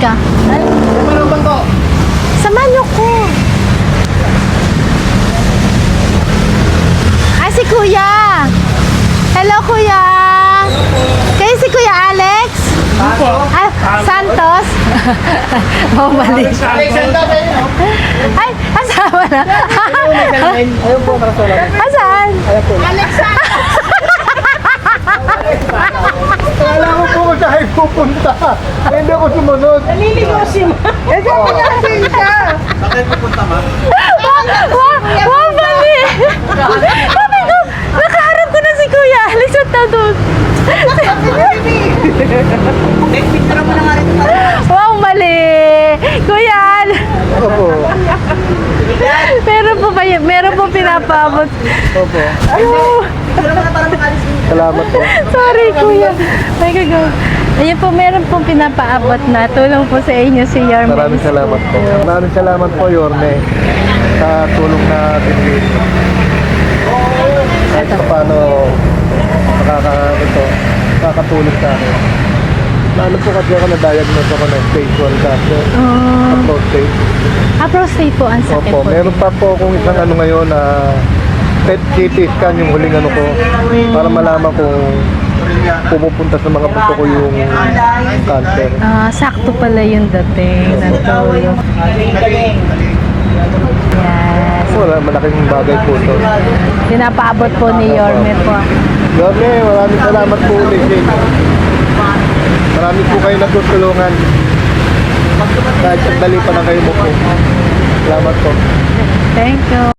Halika. Samahan niyo ko. Ay, si Kuya. Hello, Kuya. Kayo si Kuya Alex? Ah, Santos? Oh, mali. Ay, asawa na. Ayun po, nakasulat. Asaan? Alex! Kala ko po kung saan pupunta. Hindi ako sumunod. Naliligaw si Ma. Eh, saan ka siya? Wow, mali. Sabi ko, nakaharap ko na si Kuya Alex at doon. Wow, mali. Kuya Alex. Opo. Meron po pinapabot. Opo. Oh, Salamat po. sorry, Kuya. May gagawa. Ayun po, meron pong pinapaabot na tulong po sa inyo si Yorme. Maraming salamat po. Maraming salamat po, Yorme, sa tulong na binigay niyo. Kahit pa paano nakakatulong sa akin. Ano po kasi ako na-diagnose ako ng stage 1 cancer. Prostate. Prostate po ang sakit Opo, po. meron pa po akong isang ano ngayon na PET CT scan yung huling ano ko para malaman kung pumupunta sa mga buto ko yung cancer. Sakto pala yung dating ng tulong. Yes. Wala, malaking bagay po ito. Pinapaabot po ni Yorme po. Yorme, maraming salamat po ulit. Marami po kayo nagtutulungan. Kahit sandali pa na kayo mo po. Salamat po. Thank you.